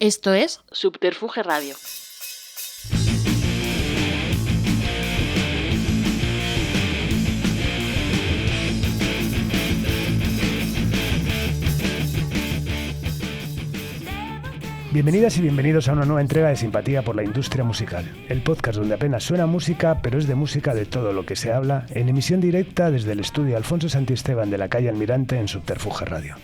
Esto es Subterfuge Radio. Bienvenidas y bienvenidos a una nueva entrega de Simpatía por la Industria Musical, el podcast donde apenas suena música, pero es de música de todo lo que se habla, en emisión directa desde el estudio Alfonso Santisteban de la calle Almirante en Subterfuge Radio.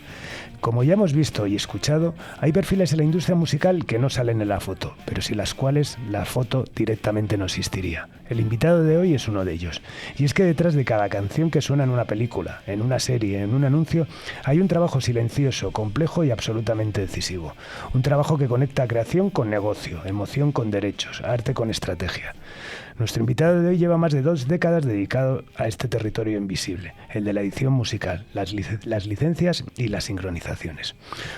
Como ya hemos visto y escuchado, hay perfiles en la industria musical que no salen en la foto, pero sin las cuales la foto directamente no existiría. El invitado de hoy es uno de ellos. Y es que detrás de cada canción que suena en una película, en una serie, en un anuncio, hay un trabajo silencioso, complejo y absolutamente decisivo. Un trabajo que conecta creación con negocio, emoción con derechos, arte con estrategia. Nuestro invitado de hoy lleva más de 2 décadas dedicado a este territorio invisible, el de la edición musical, las licencias y las sincronizaciones.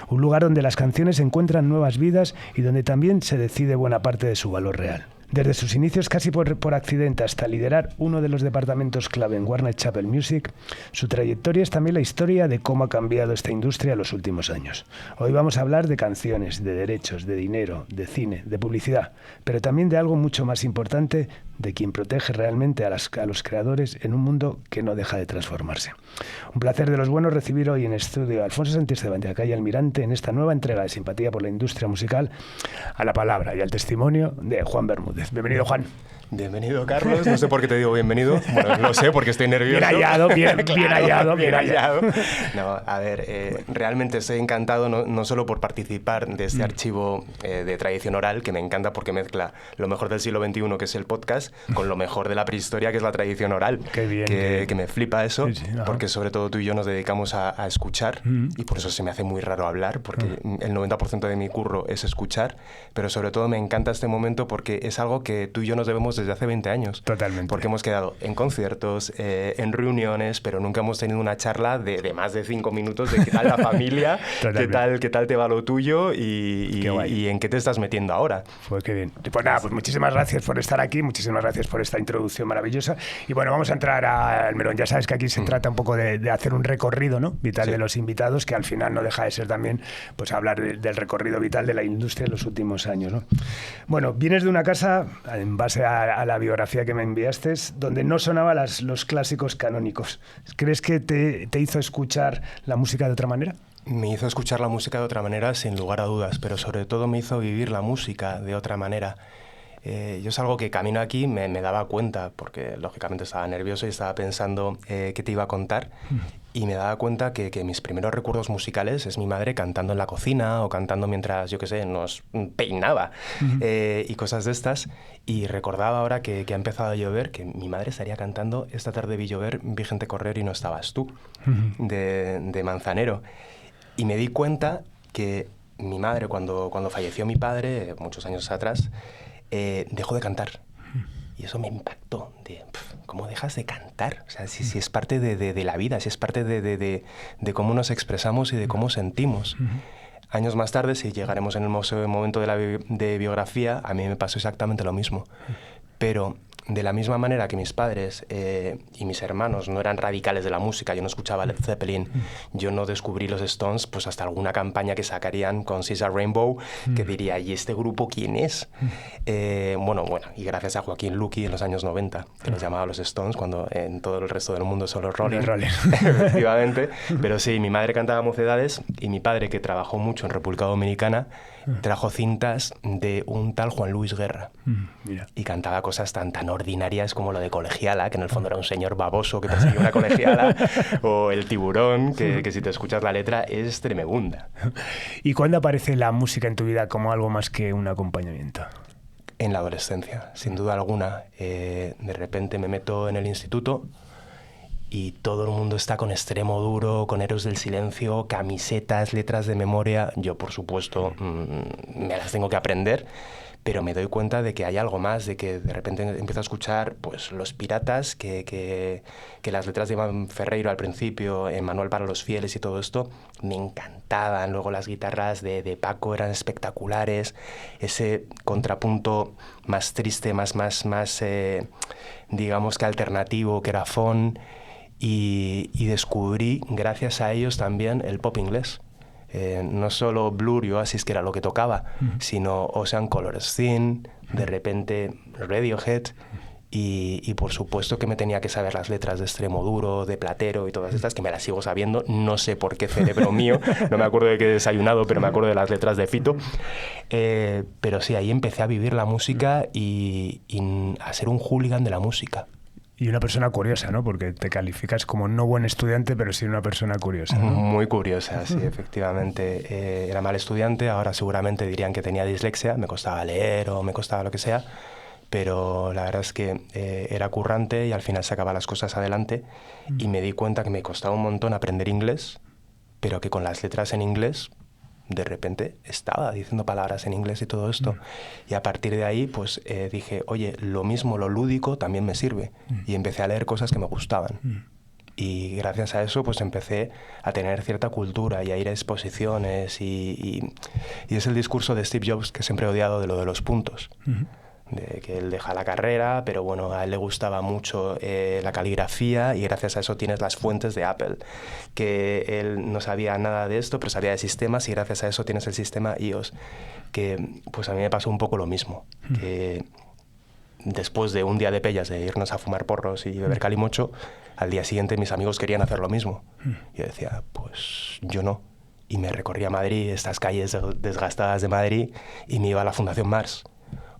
Un lugar donde las canciones encuentran nuevas vidas y donde también se decide buena parte de su valor real. Desde sus inicios casi por accidente hasta liderar uno de los departamentos clave en Warner Chappell Music, su trayectoria es también la historia de cómo ha cambiado esta industria en los últimos años. Hoy vamos a hablar de canciones, de derechos, de dinero, de cine, de publicidad, pero también de algo mucho más importante, de quien protege realmente a los creadores en un mundo que no deja de transformarse. Un placer de los buenos recibir hoy en estudio a Alfonso Santisteban de la calle Almirante en esta nueva entrega de Simpatía por la Industria Musical, a la palabra y al testimonio de Juan Bermúdez. Bienvenido, Juan. Bienvenido, Carlos. No sé por qué te digo bienvenido. Bueno, lo sé porque estoy nervioso. Bien hallado, bien hallado. No, a ver, realmente estoy encantado no solo por participar de este archivo de tradición oral, que me encanta porque mezcla lo mejor del siglo XXI, que es el podcast, con lo mejor de la prehistoria, que es la tradición oral. Qué bien. Que me flipa eso, sí, porque sobre todo tú y yo nos dedicamos a escuchar, y por eso se me hace muy raro hablar, porque el 90% de mi curro es escuchar, pero sobre todo me encanta este momento porque es algo que tú y yo nos debemos desde hace 20 años. Totalmente. Porque hemos quedado en conciertos, en reuniones, pero nunca hemos tenido una charla de más de 5 minutos de qué tal la familia, qué tal te va lo tuyo y en qué te estás metiendo ahora. Pues qué bien. Pues nada, pues muchísimas gracias por estar aquí, muchísimas gracias por esta introducción maravillosa. Y bueno, vamos a entrar al melón. Ya sabes que aquí se trata un poco de hacer un recorrido, ¿no?, vital de los invitados, que al final no deja de ser también pues hablar del recorrido vital de la industria en los últimos años, ¿no? Bueno, vienes de una casa, en base a la biografía que me enviaste, donde no sonaban los clásicos canónicos. ¿Crees que te hizo escuchar la música de otra manera? Me hizo escuchar la música de otra manera, sin lugar a dudas, pero sobre todo me hizo vivir la música de otra manera. Yo es algo que camino aquí me daba cuenta, porque lógicamente estaba nervioso y estaba pensando qué te iba a contar, y me daba cuenta que mis primeros recuerdos musicales es mi madre cantando en la cocina o cantando mientras, yo qué sé, nos peinaba y cosas de estas. Y recordaba ahora que ha empezado a llover, que mi madre estaría cantando "Esta tarde vi llover, vi gente correr y no estabas tú", de Manzanero. Y me di cuenta que mi madre, cuando falleció mi padre, muchos años atrás, dejó de cantar. Y eso me impactó. ¿Cómo dejas de cantar? O sea, si es parte de la vida, si es parte de cómo nos expresamos y de cómo sentimos. Años más tarde, si llegaremos en el momento de biografía, a mí me pasó exactamente lo mismo. Pero de la misma manera que mis padres y mis hermanos no eran radicales de la música, yo no escuchaba Led Zeppelin, yo no descubrí los Stones pues hasta alguna campaña que sacarían con Caesar Rainbow, que diría, ¿y este grupo quién es? Bueno, y gracias a Joaquín Luqui en los años 90, que los llamaba los Stones, cuando en todo el resto del mundo son los Rolling. Efectivamente. Pero sí, mi madre cantaba Mocedades y mi padre, que trabajó mucho en República Dominicana, trajo cintas de un tal Juan Luis Guerra. Mira. Y cantaba cosas tan ordinarias como lo de Colegiala, que en el fondo era un señor baboso que perseguía una colegiala, o El tiburón, que si te escuchas la letra es tremebunda. ¿Y cuándo aparece la música en tu vida como algo más que un acompañamiento? En la adolescencia, sin duda alguna. De repente me meto en el instituto y todo el mundo está con Extremo Duro, con Héroes del Silencio, camisetas, letras de memoria. Yo, por supuesto, me las tengo que aprender, pero me doy cuenta de que hay algo más, de que de repente empiezo a escuchar pues Los Piratas, que las letras de Iván Ferreiro al principio, Manual para los Fieles y todo esto, me encantaban. Luego las guitarras de Paco eran espectaculares, ese contrapunto más triste, más digamos que alternativo, que era Fon, y descubrí, gracias a ellos también, el pop inglés. No solo Blur y Oasis, que era lo que tocaba, sino Ocean Colors Thin, de repente Radiohead, y por supuesto que me tenía que saber las letras de Extremoduro, de Platero y todas estas, que me las sigo sabiendo, no sé por qué cerebro mío, no me acuerdo de qué he desayunado, pero me acuerdo de las letras de Fito. Pero sí, ahí empecé a vivir la música y a ser un hooligan de la música. Y una persona curiosa, ¿no? Porque te calificas como no buen estudiante, pero sí una persona curiosa, ¿no? Muy curiosa, sí, efectivamente. Era mal estudiante, ahora seguramente dirían que tenía dislexia, me costaba leer o me costaba lo que sea, pero la verdad es que era currante y al final sacaba las cosas adelante y me di cuenta que me costaba un montón aprender inglés, pero que con las letras en inglés de repente estaba diciendo palabras en inglés y todo esto. Y a partir de ahí pues dije, oye, lo mismo, lo lúdico también me sirve. Y empecé a leer cosas que me gustaban. Y gracias a eso pues empecé a tener cierta cultura y a ir a exposiciones y es el discurso de Steve Jobs que siempre he odiado, de lo de los puntos. De que él deja la carrera, pero bueno, a él le gustaba mucho la caligrafía y gracias a eso tienes las fuentes de Apple, que él no sabía nada de esto, pero sabía de sistemas y gracias a eso tienes el sistema iOS, que pues a mí me pasó un poco lo mismo, que después de un día de pellas de irnos a fumar porros y beber calimocho, al día siguiente mis amigos querían hacer lo mismo. Y yo decía, pues yo no. Y me recorría Madrid, estas calles desgastadas de Madrid, y me iba a la Fundación Mars,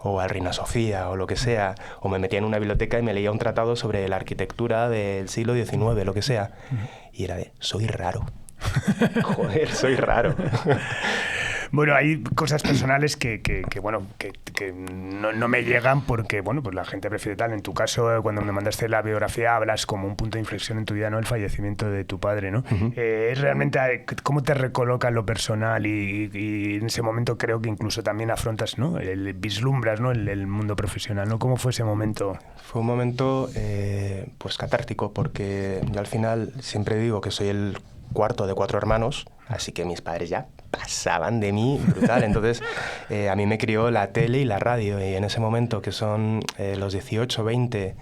o al Reina Sofía, o lo que sea, o me metía en una biblioteca y me leía un tratado sobre la arquitectura del siglo XIX, lo que sea. Y era de, soy raro. Joder, soy raro. Bueno, hay cosas personales que no me llegan porque, bueno, pues la gente prefiere tal. En tu caso, cuando me mandaste la biografía, hablas como un punto de inflexión en tu vida, ¿no? El fallecimiento de tu padre, ¿no? Es realmente cómo te recoloca en lo personal y en ese momento creo que incluso también afrontas, ¿no? Vislumbras, ¿no? El mundo profesional, ¿no? ¿Cómo fue ese momento? Fue un momento, pues catártico, porque yo al final siempre digo que soy el cuarto de 4 hermanos, así que mis padres ya pasaban de mí brutal. Entonces a mí me crió la tele y la radio, y en ese momento que son los 18, 20,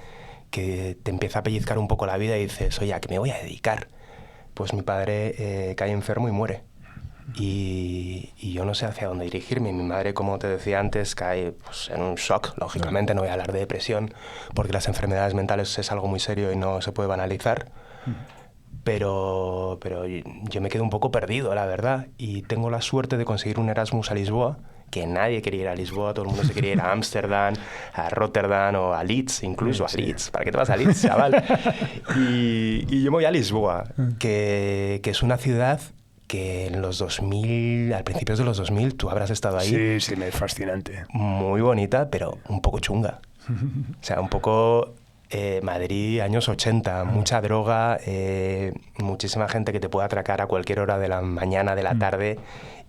que te empieza a pellizcar un poco la vida y dices, oye, ¿a qué me voy a dedicar? Pues mi padre cae enfermo y muere. Y yo no sé hacia dónde dirigirme. Mi madre, como te decía antes, cae pues, en un shock. Lógicamente no voy a hablar de depresión, porque las enfermedades mentales es algo muy serio y no se puede banalizar. Pero yo me quedo un poco perdido, la verdad, y tengo la suerte de conseguir un Erasmus a Lisboa, que nadie quería ir a Lisboa, todo el mundo se quería ir a Ámsterdam, a Rotterdam o a Leeds, incluso a Leeds. ¿Para qué te vas a Leeds, chaval? Y yo me voy a Lisboa, que es una ciudad que en los 2000, al principios de los 2000, tú habrás estado ahí. Sí, es fascinante. Muy bonita, pero un poco chunga. O sea, un poco... Madrid, años 80, mucha droga, muchísima gente que te puede atracar a cualquier hora de la mañana, de la tarde,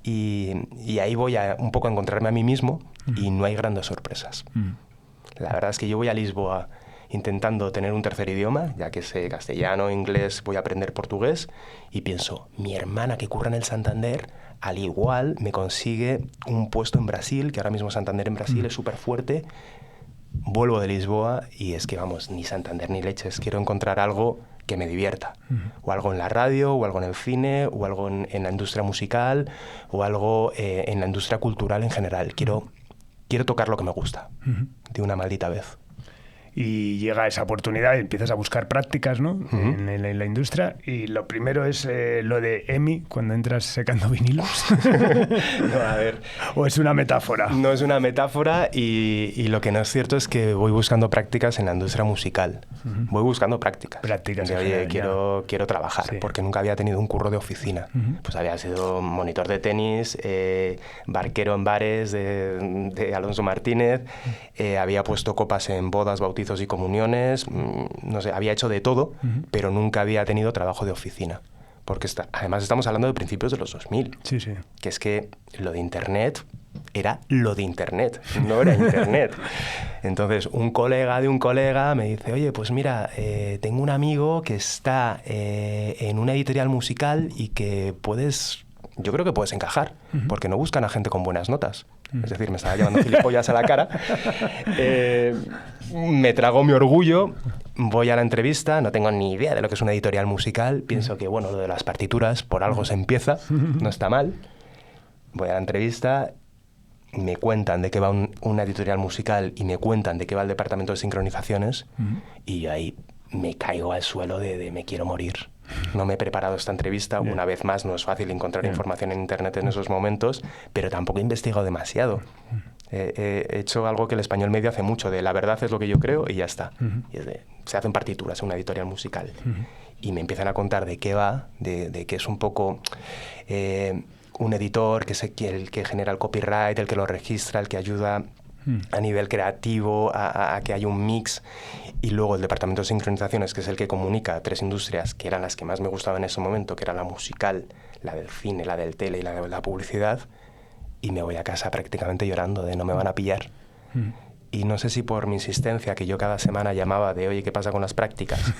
y ahí voy un poco a encontrarme a mí mismo y no hay grandes sorpresas. La verdad es que yo voy a Lisboa intentando tener un tercer idioma, ya que sé castellano, inglés, voy a aprender portugués, y pienso, mi hermana que curra en el Santander, al igual me consigue un puesto en Brasil, que ahora mismo Santander en Brasil es súper fuerte. Vuelvo de Lisboa y es que, vamos, ni Santander ni leches. Quiero encontrar algo que me divierta. O algo en la radio, o algo en el cine, o algo en la industria musical, o algo en la industria cultural en general. Quiero tocar lo que me gusta, de una maldita vez. Y llega esa oportunidad y empiezas a buscar prácticas, ¿no? En la industria. Y lo primero es lo de EMI, cuando entras secando vinilos. No, a ver. ¿O es una metáfora? No es una metáfora, y lo que no es cierto es que voy buscando prácticas en la industria musical. Voy buscando prácticas. Prácticas. Oye, quiero trabajar, porque nunca había tenido un curro de oficina. Pues había sido monitor de tenis, barquero en bares de Alonso Martínez, había puesto copas en bodas, bautizos y comuniones, no sé, había hecho de todo, pero nunca había tenido trabajo de oficina. Porque además estamos hablando de principios de los 2000. Sí. Que es que lo de Internet era lo de Internet, no era Internet. Entonces, un colega de un colega me dice, oye, pues mira, tengo un amigo que está en una editorial musical y que puedes yo creo que puedes encajar, porque no buscan a gente con buenas notas. Es decir, me estaba llevando gilipollas a la cara. Me trago mi orgullo, voy a la entrevista, no tengo ni idea de lo que es una editorial musical, pienso que, bueno, lo de las partituras, por algo se empieza, no está mal. Voy a la entrevista, me cuentan de qué va una editorial musical y me cuentan de qué va el departamento de sincronizaciones y ahí me caigo al suelo de me quiero morir. No me he preparado esta entrevista. Una vez más, no es fácil encontrar información en Internet en esos momentos, pero tampoco he investigado demasiado. He hecho algo que el español medio hace mucho, de la verdad es lo que yo creo y ya está. Y es se hacen partituras en una editorial musical. Y me empiezan a contar de qué va, de que es un poco un editor, que es el que genera el copyright, el que lo registra, el que ayuda a nivel creativo, a que haya un mix, y luego el departamento de sincronizaciones, que es el que comunica a 3 industrias, que eran las que más me gustaban en ese momento, que era la musical, la del cine, la del tele y la de la publicidad, y me voy a casa prácticamente llorando de no me van a pillar. Y no sé si por mi insistencia, que yo cada semana llamaba de oye, ¿qué pasa con las prácticas?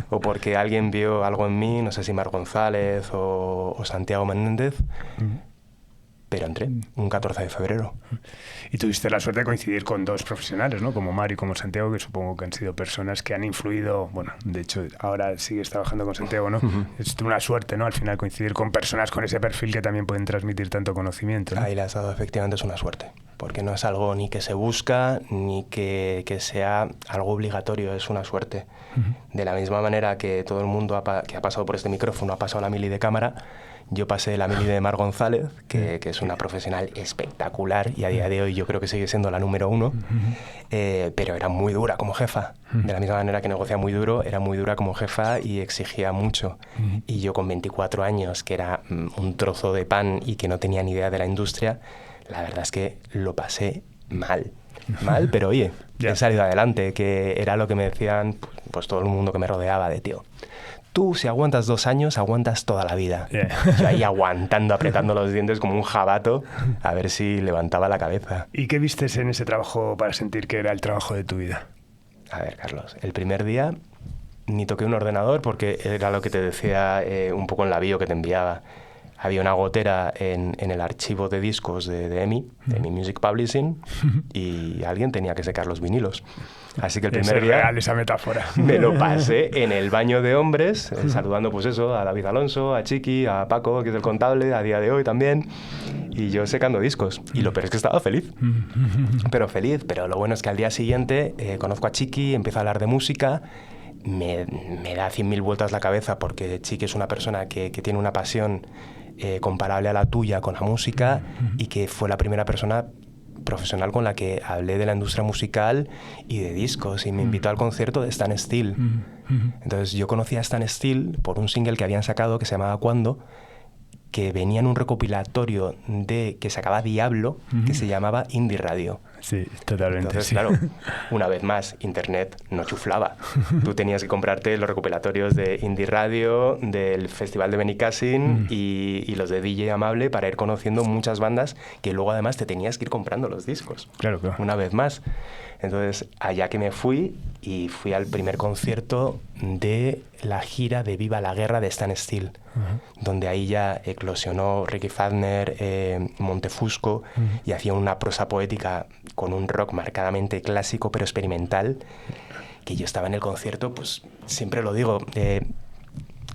O porque alguien vio algo en mí, no sé si Mar González o Santiago Menéndez, pero entré un 14 de febrero. Y tuviste la suerte de coincidir con 2 profesionales, ¿no? Como Mar y como Santiago, que supongo que han sido personas que han influido, bueno, de hecho ahora sigues trabajando con Santiago, ¿no? Es una suerte, ¿no? Al final coincidir con personas con ese perfil que también pueden transmitir tanto conocimiento, ¿no? Ahí le has dado, efectivamente, es una suerte, porque no es algo ni que se busca, ni que sea algo obligatorio, es una suerte. De la misma manera que todo el mundo que ha pasado por este micrófono ha pasado la mili de cámara, yo pasé la mili de Mar González, que es una profesional espectacular y a día de hoy yo creo que sigue siendo la número 1, pero era muy dura como jefa. De la misma manera que negocia muy duro, era muy dura como jefa y exigía mucho. Y yo con 24 años, que era un trozo de pan y que no tenía ni idea de la industria, la verdad es que lo pasé mal. Mal, pero oye, he salido adelante, que era lo que me decían pues todo el mundo que me rodeaba de tío. Tú, si aguantas 2 años, aguantas toda la vida. Yo ahí aguantando, apretando los dientes como un jabato, a ver si levantaba la cabeza. ¿Y qué vistes en ese trabajo para sentir que era el trabajo de tu vida? A ver, Carlos, el primer día ni toqué un ordenador porque era lo que te decía un poco en la bio que te enviaba. Había una gotera en el archivo de discos de EMI, de EMI Music Publishing, y alguien tenía que secar los vinilos. Así que el primer día real, esa metáfora. Me lo pasé en el baño de hombres, saludando pues eso, a David Alonso, a Chiqui, a Paco, que es el contable, a día de hoy también, y yo secando discos. Y lo peor es que estaba feliz. Pero lo bueno es que al día siguiente conozco a Chiqui, empiezo a hablar de música, me da 100.000 vueltas la cabeza porque Chiqui es una persona que tiene una pasión comparable a la tuya con la música y que fue la primera persona profesional con la que hablé de la industria musical y de discos y me invitó al concierto de Stan Steele. Entonces yo conocí a Stan Steele por un single que habían sacado que se llamaba Cuando, que venía en un recopilatorio que sacaba Diablo, que se llamaba Indie Radio. Sí, totalmente. Entonces, sí. claro, una vez más, Internet no chuflaba. Tú tenías que comprarte los recopilatorios de Indie Radio, del Festival de Benicassin y los de DJ Amable para ir conociendo muchas bandas que luego además te tenías que ir comprando los discos. Claro. Una vez más. Entonces, allá que me fui y fui al primer concierto de la gira de Viva la Guerra de Stan Steele, donde ahí ya eclosionó Ricky Fadner, Montefusco, y hacía una prosa poética con un rock marcadamente clásico pero experimental, que yo estaba en el concierto, pues siempre lo digo,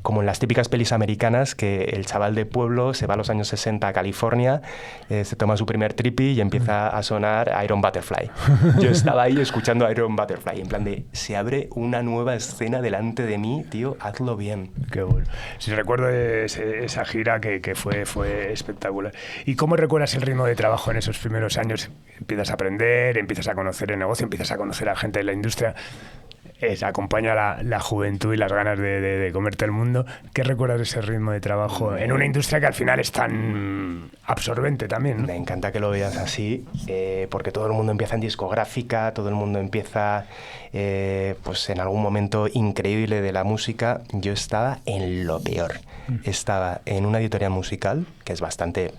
como en las típicas pelis americanas, que el chaval de pueblo se va a los años 60 a California, se toma su primer tripi y empieza a sonar Iron Butterfly. Yo estaba ahí escuchando Iron Butterfly, en plan de, se abre una nueva escena delante de mí, tío, hazlo bien. Qué bueno. Sí, recuerdo esa gira que fue espectacular. ¿Y cómo recuerdas el ritmo de trabajo en esos primeros años? Empiezas a aprender, empiezas a conocer el negocio, empiezas a conocer a gente de la industria. Acompaña la juventud y las ganas de comerte el mundo. ¿Qué recuerdas de ese ritmo de trabajo en una industria que al final es tan absorbente también, ¿no? Me encanta que lo veas así, porque todo el mundo empieza en discográfica, todo el mundo empieza pues en algún momento increíble de la música. Yo estaba en lo peor. Estaba en una editorial musical, que es bastante...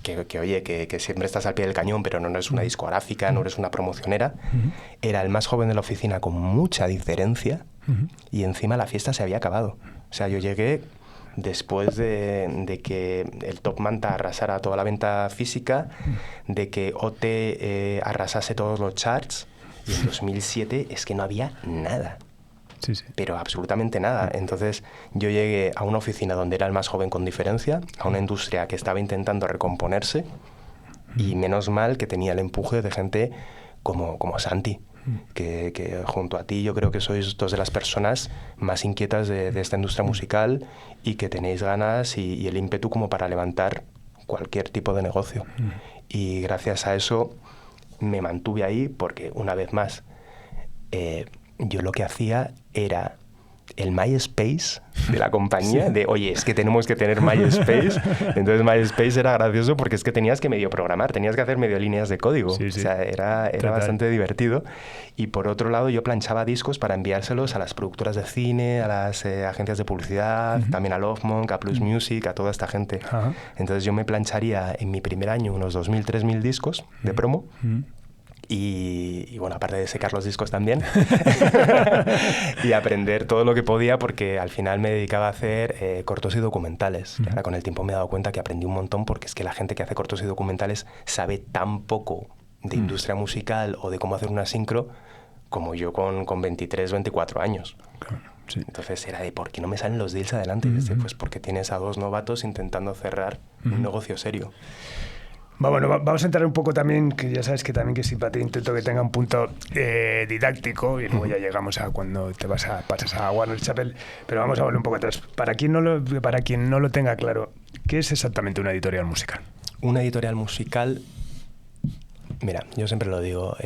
que siempre estás al pie del cañón, pero no eres una discográfica, no eres una promocionera. Era el más joven de la oficina con mucha diferencia y encima la fiesta se había acabado. O sea, yo llegué después de que el Top Manta arrasara toda la venta física, de que OT arrasase todos los charts, y en 2007 es que no había nada. Sí, sí. Pero absolutamente nada. Entonces yo llegué a una oficina donde era el más joven con diferencia, a una industria que estaba intentando recomponerse, y menos mal que tenía el empuje de gente como Santi, que junto a ti yo creo que sois dos de las personas más inquietas de esta industria musical y que tenéis ganas y el ímpetu como para levantar cualquier tipo de negocio. Y gracias a eso me mantuve ahí porque, una vez más, yo lo que hacía era el MySpace de la compañía, de oye, es que tenemos que tener MySpace. Entonces MySpace era gracioso porque es que tenías que medio programar, tenías que hacer medio líneas de código. Sí, sí. O sea, era bastante divertido. Y por otro lado, yo planchaba discos para enviárselos a las productoras de cine, a las agencias de publicidad, también a Lovemonk, a Plus Music, a toda esta gente. Entonces yo me plancharía en mi primer año unos 2.000, 3.000 discos de promo. Y bueno, aparte de secar los discos también, y aprender todo lo que podía, porque al final me dedicaba a hacer cortos y documentales. Y ahora con el tiempo me he dado cuenta que aprendí un montón, porque es que la gente que hace cortos y documentales sabe tan poco de industria musical o de cómo hacer una sincro como yo con 23, 24 años. Claro, sí. Entonces era de, ¿por qué no me salen los deals adelante? Pues porque tienes a dos novatos intentando cerrar un negocio serio. Bueno, vamos a entrar un poco también, que ya sabes que también que Simpatía intento que tenga un punto didáctico, y luego ya llegamos a cuando pasas a Warner Chappell, pero vamos a volver un poco atrás. Para quien no lo tenga claro, ¿qué es exactamente una editorial musical? Una editorial musical, mira, yo siempre lo digo,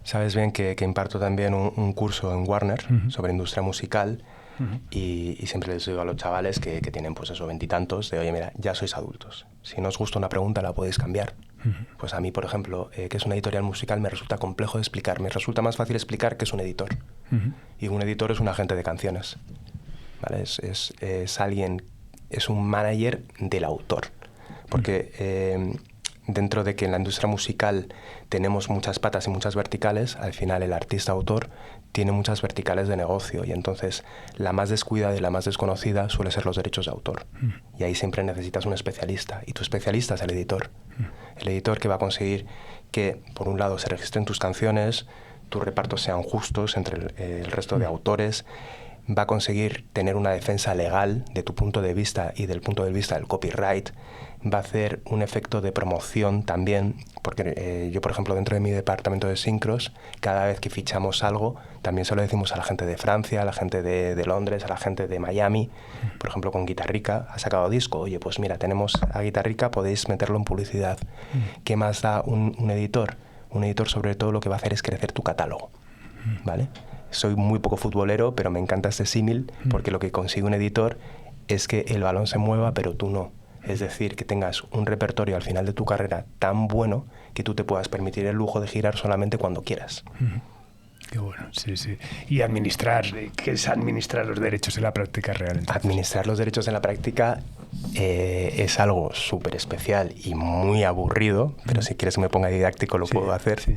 sabes bien que imparto también un curso en Warner sobre industria musical. Y siempre les digo a los chavales que tienen pues eso, 20 y tantos, de oye, mira, ya sois adultos. Si no os gusta una pregunta, la podéis cambiar. Pues a mí, por ejemplo, que es una editorial musical, me resulta complejo de explicar. Me resulta más fácil explicar que es un editor. Y un editor es un agente de canciones. ¿Vale? Es alguien, es un manager del autor. Porque dentro de que en la industria musical tenemos muchas patas y muchas verticales, al final el artista-autor tiene muchas verticales de negocio, y entonces la más descuidada y la más desconocida suele ser los derechos de autor. Y ahí siempre necesitas un especialista, y tu especialista es el editor. El editor que va a conseguir que, por un lado, se registren tus canciones, tus repartos sean justos entre el resto de autores, va a conseguir tener una defensa legal de tu punto de vista y del punto de vista del copyright, va a hacer un efecto de promoción también, porque yo, por ejemplo, dentro de mi departamento de sincros, cada vez que fichamos algo, también se lo decimos a la gente de Francia, a la gente de Londres, a la gente de Miami. Por ejemplo, con Guitarrica ha sacado disco, oye, pues mira, tenemos a Guitarrica, podéis meterlo en publicidad. ¿Qué más da un editor? Un editor, sobre todo, lo que va a hacer es crecer tu catálogo, ¿vale? Soy muy poco futbolero, pero me encanta este símil, porque lo que consigue un editor es que el balón se mueva, pero tú no. Es decir, que tengas un repertorio al final de tu carrera tan bueno que tú te puedas permitir el lujo de girar solamente cuando quieras. Qué bueno, sí, sí. Y administrar, ¿qué es administrar los derechos en la práctica real? Entonces? Administrar los derechos en la práctica es algo súper especial y muy aburrido, pero si quieres que me ponga didáctico lo puedo hacer. Sí.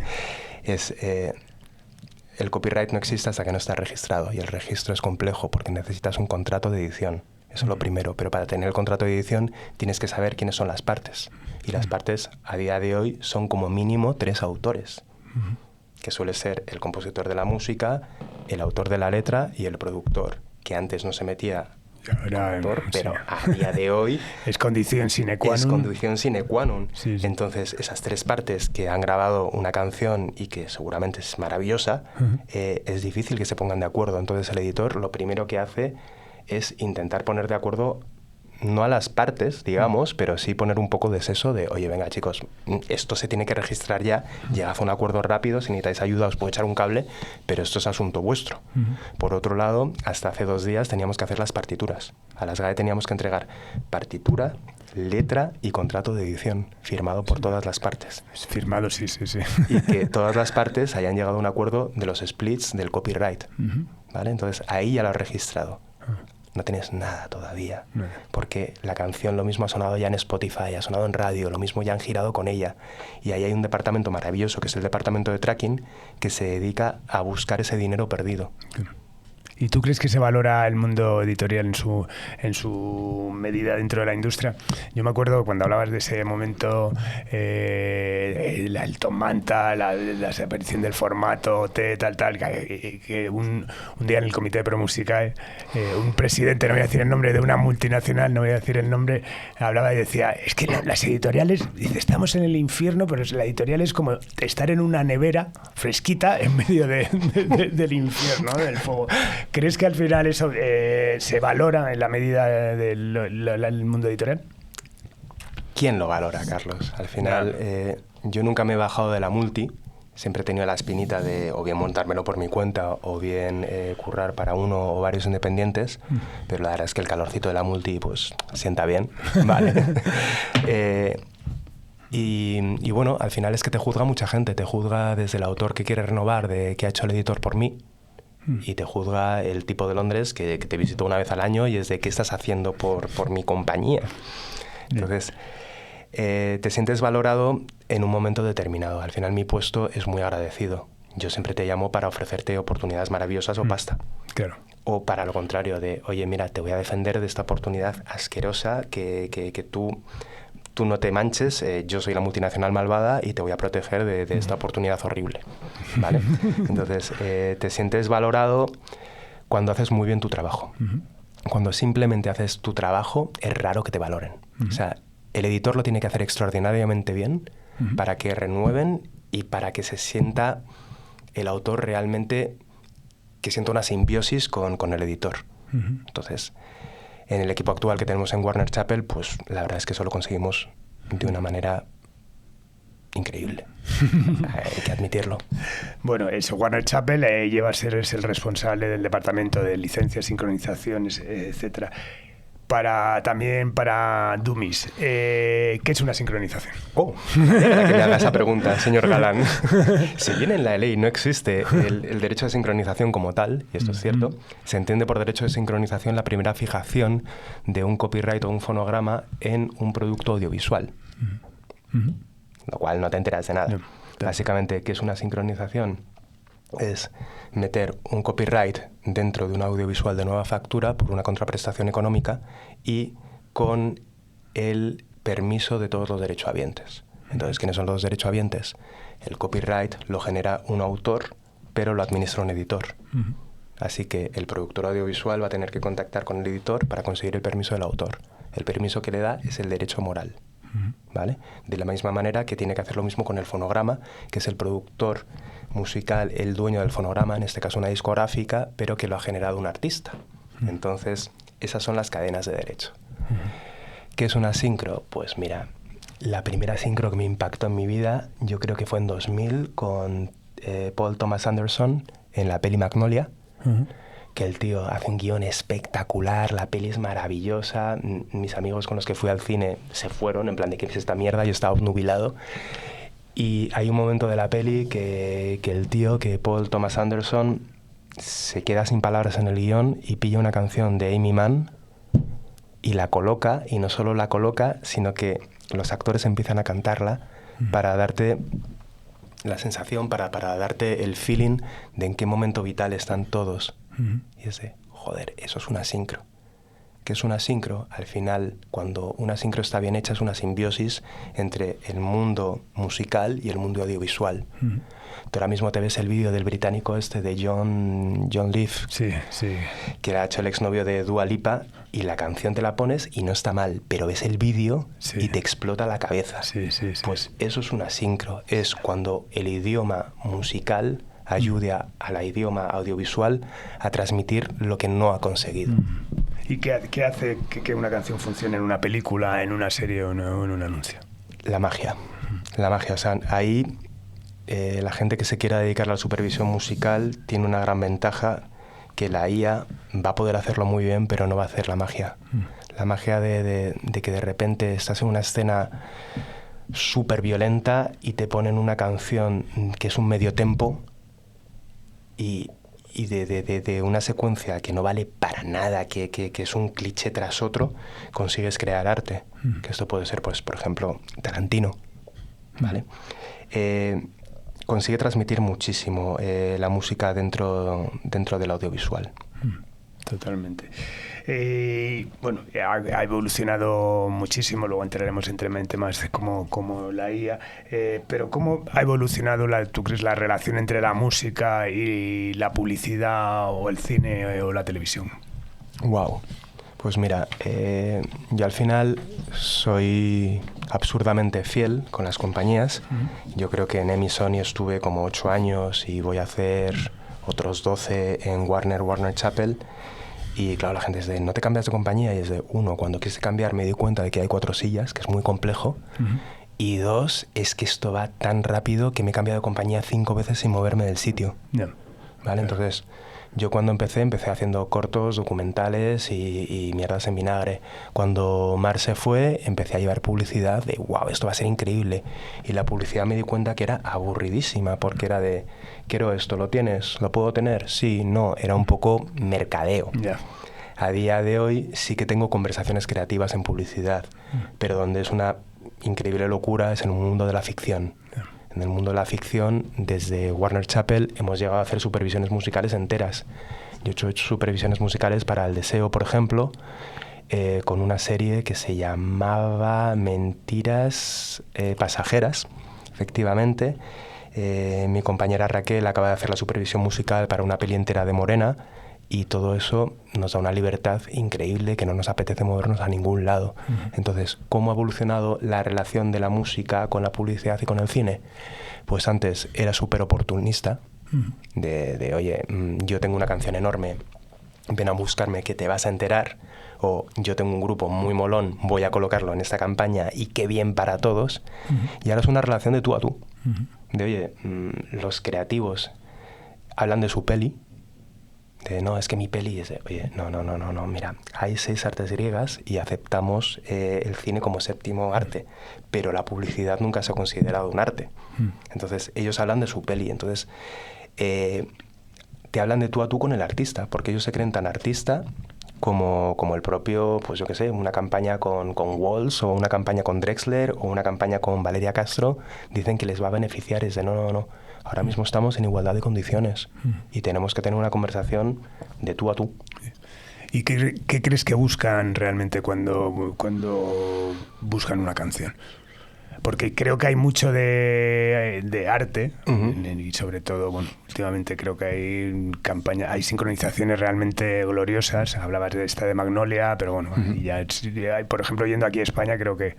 El copyright no existe hasta que no está registrado, y el registro es complejo porque necesitas un contrato de edición. Eso es lo primero, pero para tener el contrato de edición tienes que saber quiénes son las partes. Y las partes a día de hoy son como mínimo 3 autores, que suele ser el compositor de la música, el autor de la letra y el productor, que antes no se metía como autor, pero a día de hoy es condición sine qua non. Es condición sine qua non. Sí, sí. Entonces, esas 3 partes que han grabado una canción y que seguramente es maravillosa, es difícil que se pongan de acuerdo. Entonces, el editor lo primero que hace es intentar poner de acuerdo, no a las partes, digamos, pero sí poner un poco de seso de, oye, venga, chicos, esto se tiene que registrar ya, llegad a un acuerdo rápido, si necesitáis ayuda os puedo echar un cable, pero esto es asunto vuestro. Por otro lado, hasta hace 2 días teníamos que hacer las partituras. A las GAE teníamos que entregar partitura, letra y contrato de edición, firmado por todas las partes. Firmado, sí. Y que todas las partes hayan llegado a un acuerdo de los splits del copyright, ¿vale? Entonces, ahí ya lo has registrado. No tienes nada todavía, porque la canción lo mismo ha sonado ya en Spotify, ha sonado en radio, lo mismo ya han girado con ella, y ahí hay un departamento maravilloso que es el departamento de tracking, que se dedica a buscar ese dinero perdido. ¿Y tú crees que se valora el mundo editorial en su medida dentro de la industria? Yo me acuerdo cuando hablabas de ese momento, el Tom Manta, la desaparición del formato, tal, que un día en el comité de Promusicae, un presidente, no voy a decir el nombre, de una multinacional, no voy a decir el nombre, hablaba y decía, es que las editoriales, dice, estamos en el infierno, pero la editorial es como estar en una nevera fresquita en medio del infierno, del fuego. ¿Crees que al final eso se valora en la medida del mundo editorial? ¿Quién lo valora, Carlos? Al final, yo nunca me he bajado de la multi, siempre he tenido la espinita de o bien montármelo por mi cuenta o bien currar para uno o varios independientes, pero la verdad es que el calorcito de la multi pues sienta bien, ¿vale? Y bueno, al final es que te juzga mucha gente, te juzga desde el autor que quiere renovar, de qué ha hecho el editor por mí, y te juzga el tipo de Londres que te visitó una vez al año y es de qué estás haciendo por mi compañía. Entonces, te sientes valorado en un momento determinado. Al final mi puesto es muy agradecido. Yo siempre te llamo para ofrecerte oportunidades maravillosas o pasta. Claro. O para lo contrario, de, oye, mira, te voy a defender de esta oportunidad asquerosa que tú no te manches, yo soy la multinacional malvada y te voy a proteger de esta oportunidad horrible, ¿vale? Entonces, te sientes valorado cuando haces muy bien tu trabajo. Cuando simplemente haces tu trabajo, es raro que te valoren. O sea, el editor lo tiene que hacer extraordinariamente bien para que renueven y para que se sienta el autor realmente, que sienta una simbiosis con el editor. Entonces, en el equipo actual que tenemos en Warner Chappell, pues la verdad es que eso lo conseguimos de una manera increíble. Hay que admitirlo. Bueno, eso, Warner Chappell es el responsable del departamento de licencias, sincronizaciones, etcétera. También para Dummies. ¿Qué es una sincronización? Para que me haga esa pregunta, señor Galán. Si bien en la ley no existe el derecho de sincronización como tal, y esto es cierto, se entiende por derecho de sincronización la primera fijación de un copyright o un fonograma en un producto audiovisual. Lo cual no te enteras de nada. Básicamente, ¿qué es una sincronización? Es meter un copyright dentro de un audiovisual de nueva factura por una contraprestación económica y con el permiso de todos los derechohabientes. Entonces, ¿quiénes son los derechohabientes? El copyright lo genera un autor, pero lo administra un editor. Así que el productor audiovisual va a tener que contactar con el editor para conseguir el permiso del autor. El permiso que le da es el derecho moral, ¿vale? De la misma manera que tiene que hacer lo mismo con el fonograma, que es el productor musical, el dueño del fonograma, en este caso una discográfica, pero que lo ha generado un artista. Entonces, esas son las cadenas de derecho. ¿Qué es una sincro? Pues mira, la primera sincro que me impactó en mi vida, yo creo que fue en 2000 con Paul Thomas Anderson en la peli Magnolia, que el tío hace un guión espectacular, la peli es maravillosa, mis amigos con los que fui al cine se fueron, en plan de ¿qué es esta mierda? Yo estaba obnubilado. Y hay un momento de la peli que el tío, que Paul Thomas Anderson, se queda sin palabras en el guión y pilla una canción de Amy Mann y la coloca, y no solo la coloca, sino que los actores empiezan a cantarla para darte la sensación, para darte el feeling de en qué momento vital están todos. Y es de, joder, eso es una sincro. ¿Qué es una sincro? Al final, cuando una sincro está bien hecha, es una simbiosis entre el mundo musical y el mundo audiovisual. Tú ahora mismo te ves el vídeo del británico de John Leaf, sí. que ha hecho el exnovio de Dua Lipa, y la canción te la pones y no está mal, pero ves el vídeo y te explota la cabeza. Sí. Pues eso es una sincro, es cuando el idioma musical ayude a la idioma audiovisual a transmitir lo que no ha conseguido. ¿Y qué hace que una canción funcione en una película, en una serie o en un anuncio? La magia. O sea, ahí la gente que se quiera dedicar a la supervisión musical tiene una gran ventaja, que la IA va a poder hacerlo muy bien, pero no va a hacer la magia. La magia de que de repente estás en una escena súper violenta y te ponen una canción que es un medio tempo y de una secuencia que no vale para nada, que es un cliché tras otro, consigues crear arte. Que esto puede ser, pues, por ejemplo, Tarantino, ¿vale? Consigue transmitir muchísimo la música dentro del audiovisual. Totalmente. Bueno, ha evolucionado muchísimo, luego entraremos en temas como la IA, pero ¿cómo ha evolucionado, tú crees, la relación entre la música y la publicidad o el cine o la televisión? Wow. Pues mira, yo al final soy absurdamente fiel con las compañías. Yo creo que en EMI Sony estuve como 8 años y voy a hacer otros 12 en Warner Chappell. Y claro, la gente es de, ¿no te cambias de compañía? Y es de, uno, cuando quise cambiar me di cuenta de que hay 4 sillas, que es muy complejo. Y 2, es que esto va tan rápido que me he cambiado de compañía 5 veces sin moverme del sitio. ¿Vale? Entonces, yo cuando empecé haciendo cortos, documentales y mierdas en vinagre. Cuando Mar se fue, empecé a llevar publicidad de, wow, esto va a ser increíble. Y la publicidad me di cuenta que era aburridísima, porque era de, quiero esto, ¿lo tienes? ¿Lo puedo tener? Sí, no, era un poco mercadeo. A día de hoy sí que tengo conversaciones creativas en publicidad, pero donde es una increíble locura es en el mundo de la ficción. En el mundo de la ficción, desde Warner Chappell hemos llegado a hacer supervisiones musicales enteras. Yo he hecho supervisiones musicales para El Deseo, por ejemplo, con una serie que se llamaba Mentiras Pasajeras, efectivamente. Mi compañera Raquel acaba de hacer la supervisión musical para una peli entera de Morena, y todo eso nos da una libertad increíble que no nos apetece movernos a ningún lado. Entonces, ¿cómo ha evolucionado la relación de la música con la publicidad y con el cine? Pues antes era súper oportunista, de oye, yo tengo una canción enorme, ven a buscarme que te vas a enterar, o yo tengo un grupo muy molón, voy a colocarlo en esta campaña y qué bien para todos. Y ahora es una relación de tú a tú. De oye, los creativos hablan de su peli, de no, es que mi peli es de, oye, no, mira, hay 6 artes griegas y aceptamos el cine como 7º arte, pero la publicidad nunca se ha considerado un arte. Entonces ellos hablan de su peli, entonces te hablan de tú a tú con el artista, porque ellos se creen tan artista como el propio, pues yo qué sé, una campaña con Walls, o una campaña con Drexler, o una campaña con Valeria Castro, dicen que les va a beneficiar. Es de no. Ahora mismo estamos en igualdad de condiciones y tenemos que tener una conversación de tú a tú. ¿Y qué crees que buscan realmente cuando buscan una canción? Porque creo que hay mucho de arte y sobre todo, bueno, últimamente creo que hay sincronizaciones realmente gloriosas. Hablabas de esta de Magnolia, pero bueno, ya, por ejemplo, yendo aquí a España, creo que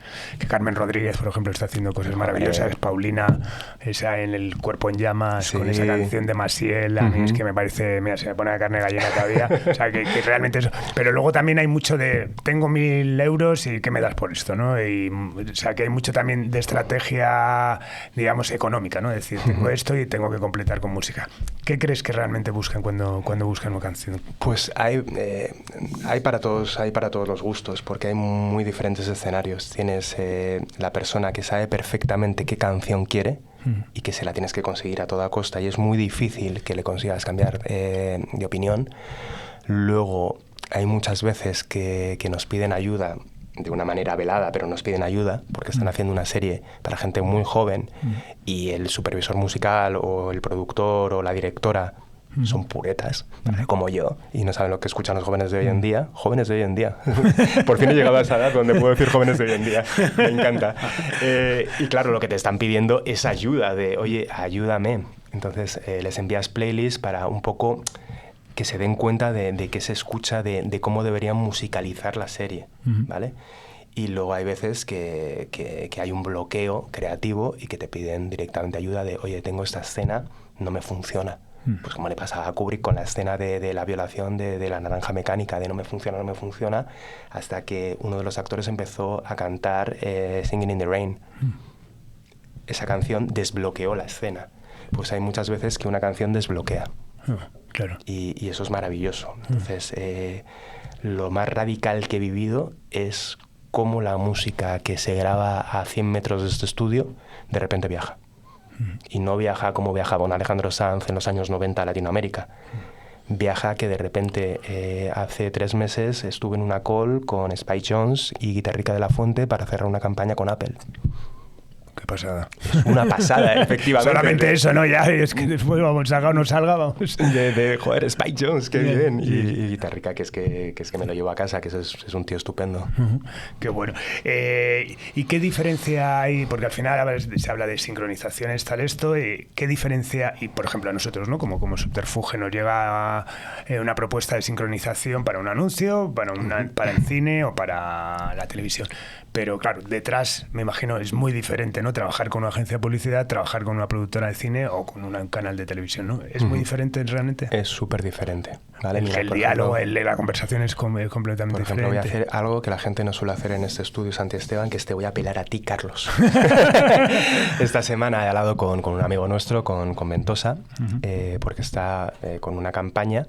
Carmen Rodríguez, por ejemplo, está haciendo cosas maravillosas. Paulina, esa en El Cuerpo en Llamas, con esa canción de Maciel, a mí es que me parece, mira, se me pone la carne gallina todavía. O sea, que realmente eso. Pero luego también hay mucho de, tengo 1.000 euros y ¿qué me das por esto? ¿No? Y, o sea, que hay mucho también de estrategia, digamos, económica, ¿no? Es decir, tengo esto y tengo que completar con música. ¿Qué crees que realmente buscan cuando buscan una canción? Pues hay para todos los gustos, porque hay muy diferentes escenarios. Tienes la persona que sabe perfectamente qué canción quiere y que se la tienes que conseguir a toda costa, y es muy difícil que le consigas cambiar de opinión. Luego hay muchas veces que nos piden ayuda de una manera velada, pero nos piden ayuda porque están haciendo una serie para gente muy joven y el supervisor musical o el productor o la directora son puretas, como yo, y no saben lo que escuchan los jóvenes de hoy en día. Jóvenes de hoy en día. Por fin he llegado a esa edad donde puedo decir jóvenes de hoy en día. Me encanta. Y claro, lo que te están pidiendo es ayuda, de, oye, ayúdame. Entonces les envías playlists para un poco que se den cuenta de qué se escucha, de cómo deberían musicalizar la serie, ¿vale? Y luego hay veces que hay un bloqueo creativo y que te piden directamente ayuda de, oye, tengo esta escena, no me funciona. Pues como le pasaba a Kubrick con la escena de la violación de la naranja mecánica, de no me funciona, hasta que uno de los actores empezó a cantar Singing in the Rain. Esa canción desbloqueó la escena. Pues hay muchas veces que una canción desbloquea. Claro. Y eso es maravilloso. Entonces, lo más radical que he vivido es cómo la música que se graba a 100 metros de este estudio de repente viaja. Y no viaja como viajaba un Alejandro Sanz en los años 90 a Latinoamérica. Viaja que de repente hace 3 meses estuve en una call con Spike Jonze y Guitarrica de la Fuente para cerrar una campaña con Apple. Qué pasada. Es una pasada, efectivamente. Solamente eso, ¿no? Ya, es que después, vamos, salga o no salga, vamos. Joder, Spike Jonze, qué bien. Y Guitarrica, que es que me lo llevo a casa, que es un tío estupendo. Qué bueno. ¿Y qué diferencia hay? Porque al final se habla de sincronizaciones, tal esto. ¿Qué diferencia? Y, por ejemplo, a nosotros, ¿no? Como Subterfuge nos llega una propuesta de sincronización para un anuncio, para el cine o para la televisión. Pero claro, detrás, me imagino, es muy diferente, ¿no? Trabajar con una agencia de publicidad, trabajar con una productora de cine o con un canal de televisión, ¿no? ¿Es muy diferente realmente? Es súper diferente, ¿vale? El diálogo, la conversación es completamente diferente. Por ejemplo, voy a hacer algo que la gente no suele hacer en este estudio Santi Esteban, que te voy a apelar a ti, Carlos. Esta semana he hablado con un amigo nuestro, con Ventosa, porque está con una campaña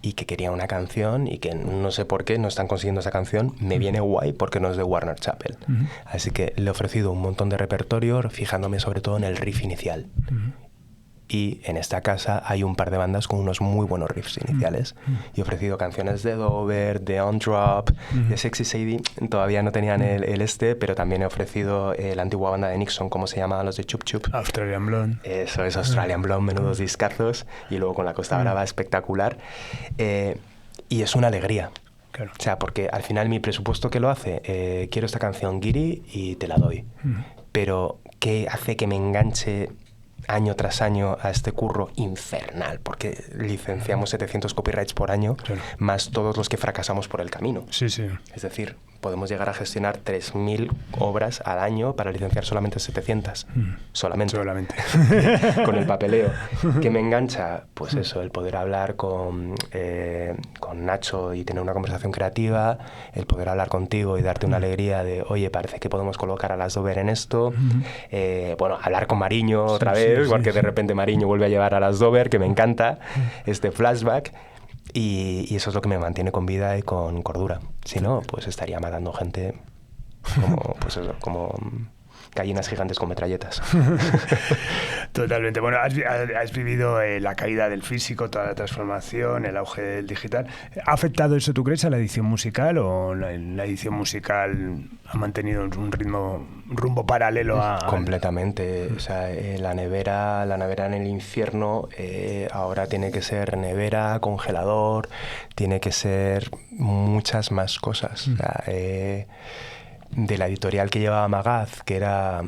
y que quería una canción y que no sé por qué no están consiguiendo esa canción. Me viene guay porque no es de Warner Chappell. Así que le he ofrecido un montón de repertorio, fijándome sobre todo en el riff inicial. Y en esta casa hay un par de bandas con unos muy buenos riffs iniciales. Y he ofrecido canciones de Dover, de On Drop, de Sexy Sadie. Todavía no tenían el pero también he ofrecido la antigua banda de Nixon, ¿cómo se llamaban los de Chup Chup? Australian Blonde. Eso es Australian Blonde, menudos discazos. Y luego con la Costa Brava, espectacular. Y es una alegría. Claro. O sea, porque al final mi presupuesto que lo hace, quiero esta canción Giri y te la doy. Pero ¿qué hace que me enganche año tras año a este curro infernal? Porque licenciamos 700 copyrights por año, claro, más todos los que fracasamos por el camino. Sí, sí. Es decir, podemos llegar a gestionar 3.000 obras al año para licenciar solamente 700. Solamente. Con el papeleo. ¿Qué me engancha? Pues eso, el poder hablar con Nacho y tener una conversación creativa, el poder hablar contigo y darte una alegría de, oye, parece que podemos colocar a las Dover en esto. Bueno, hablar con Mariño otra vez, porque de repente Mariño vuelve a llevar a las Dover, que me encanta, este flashback. Y eso es lo que me mantiene con vida y con cordura. Si no, pues estaría matando gente como gallinas gigantes con metralletas. Totalmente. Bueno, has vivido la caída del físico, toda la transformación, el auge del digital. ¿Ha afectado eso, tú crees, a la edición musical o la edición musical ha mantenido un rumbo paralelo a...? Completamente. O sea, la nevera en el infierno ahora tiene que ser nevera, congelador, tiene que ser muchas más cosas. O sea, de la editorial que llevaba Magaz, que era,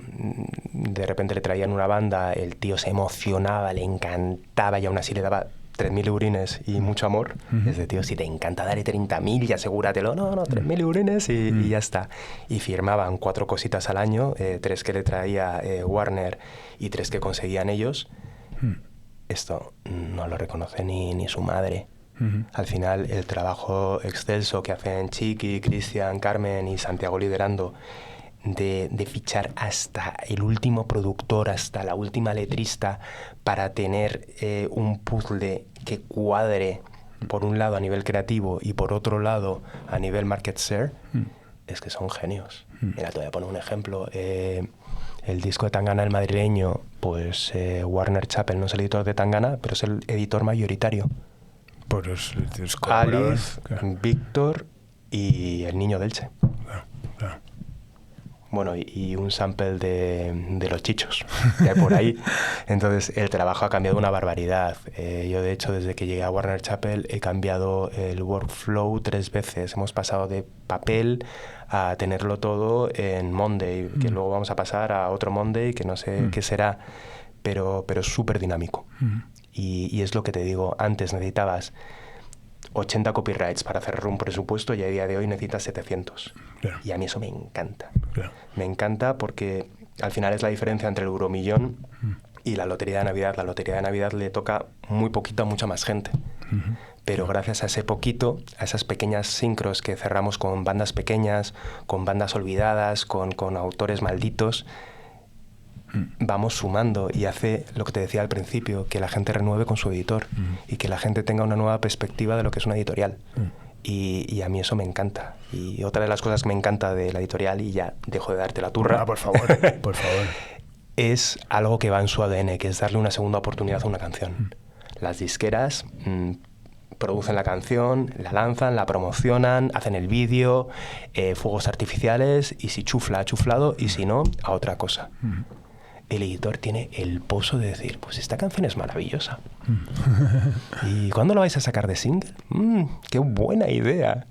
de repente le traían una banda, el tío se emocionaba, le encantaba y aún así le daba 3.000 eurines y mucho amor. Es de, tío, si te encanta, dale 30.000 y asegúratelo. No, 3.000 eurines y ya está. Y firmaban 4 cositas al año, 3 que le traía Warner y 3 que conseguían ellos. Esto no lo reconoce ni su madre. Al final, el trabajo excelso que hacen Chiqui, Cristian, Carmen y Santiago liderando de fichar hasta el último productor, hasta la última letrista, para tener un puzzle que cuadre, por un lado a nivel creativo y por otro lado a nivel market share, es que son genios. Mira, te voy a poner un ejemplo. El disco de Tangana, el madrileño, pues Warner Chappell no es el editor de Tangana, pero es el editor mayoritario. Por los Alice, claro. Víctor y el niño del Che. Claro. Bueno, y un sample de los Chichos, que hay por ahí. Entonces, el trabajo ha cambiado una barbaridad. Yo, de hecho, desde que llegué a Warner Chappell, he cambiado el workflow 3 veces. Hemos pasado de papel a tenerlo todo en Monday, que luego vamos a pasar a otro Monday, que no sé qué será, pero es súper dinámico. Y es lo que te digo, antes necesitabas 80 copyrights para cerrar un presupuesto y a día de hoy necesitas 700. Claro. Y a mí eso me encanta. Claro. Me encanta porque al final es la diferencia entre el Euromillón y la Lotería de Navidad. La Lotería de Navidad le toca muy poquito a mucha más gente. Pero gracias a ese poquito, a esas pequeñas sincros que cerramos con bandas pequeñas, con bandas olvidadas, con autores malditos, vamos sumando y hace lo que te decía al principio, que la gente renueve con su editor y que la gente tenga una nueva perspectiva de lo que es una editorial. Y a mí eso me encanta. Y otra de las cosas que me encanta de la editorial, y ya dejo de darte la turra, por favor, por favor, es algo que va en su ADN, que es darle una segunda oportunidad a una canción. Las disqueras producen la canción, la lanzan, la promocionan, hacen el vídeo, fuegos artificiales, y si chufla, ha chuflado, y si no, a otra cosa. El editor tiene el pozo de decir, pues esta canción es maravillosa. ¿Y cuándo la vais a sacar de single? ¡Qué buena idea!